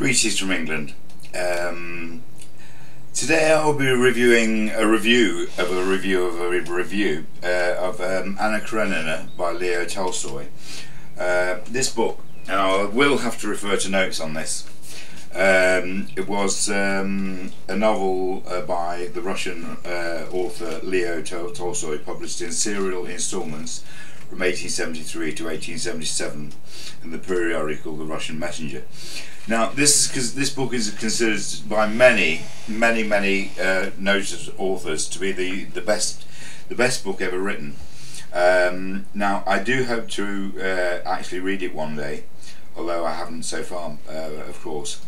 Greetings from England. Today I'll be reviewing a review of Anna Karenina by Leo Tolstoy. This book, and I will have to refer to notes on this, it was a novel by the Russian author Leo Tolstoy, published in serial instalments from 1873 to 1877 in the periodical The Russian Messenger. Now, this book is considered by many noted authors to be the best book ever written. Now, I do hope to actually read it one day, although I haven't so far, of course.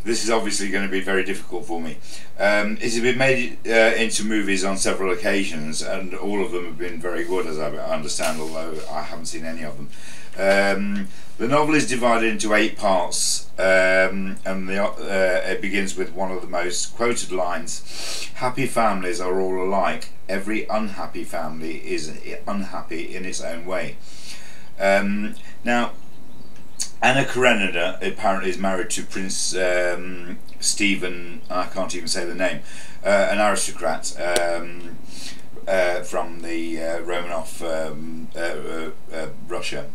This is obviously going to be very difficult for me. It has been made into movies on several occasions, and all of them have been very good, as I understand, although I haven't seen any of them. The novel is divided into 8 parts, and it begins with one of the most quoted lines: "Happy families are all alike. Every unhappy family is unhappy in its own way." Now, Anna Karenina apparently is married to Prince Stephen, I can't even say the name, an aristocrat from the Romanov Russia.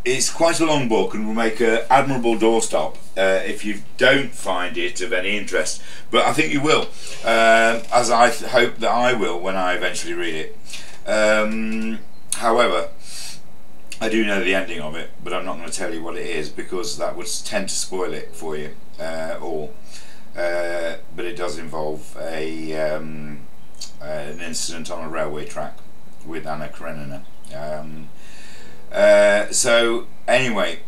It's quite a long book and will make an admirable doorstop if you don't find it of any interest, but I think you will, as I hope that I will when I eventually read it. However, I do know the ending of it, but I'm not going to tell you what it is because that would tend to spoil it for you all. But it does involve an incident on a railway track with Anna Karenina. So anyway,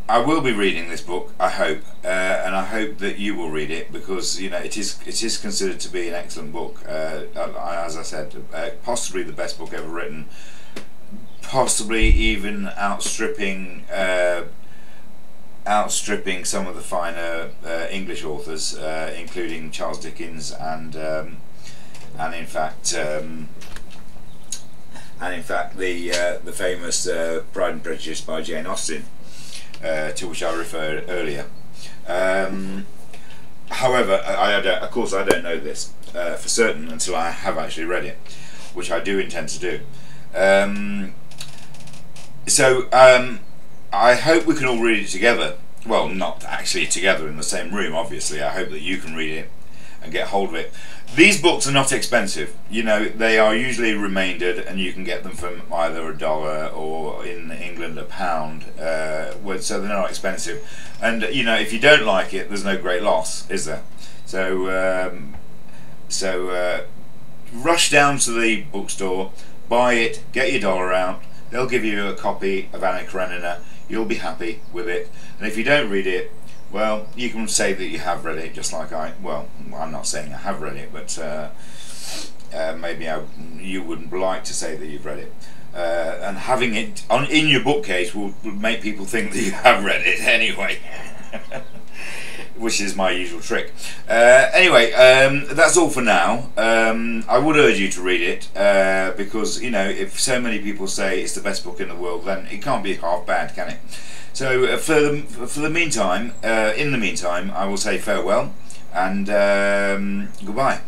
I will be reading this book, I hope, and I hope that you will read it, because it is considered to be an excellent book. As I said, possibly the best book ever written, possibly even outstripping some of the finer English authors, including Charles Dickens and in fact the famous Pride and Prejudice by Jane Austen, to which I referred earlier. However, of course I don't know this for certain until I have actually read it, which I do intend to do. I hope we can all read it together. Well, not actually together in the same room, obviously. I hope that you can read it and get hold of it. These books are not expensive. They are usually remaindered, and you can get them from either $1 or in England £1. So they're not expensive. And if you don't like it, there's no great loss, is there? So rush down to the bookstore, buy it, get your dollar out. They'll give you a copy of Anna Karenina. You'll be happy with it. And if you don't read it, well, you can say that you have read it, just like I'm not saying I have read it, but maybe you wouldn't like to say that you've read it. And having it in your bookcase will make people think that you have read it anyway, which is my usual trick. Anyway, that's all for now. I would urge you to read it, because if so many people say it's the best book in the world, then it can't be half bad, can it? So for the meantime, in the meantime, I will say farewell and goodbye.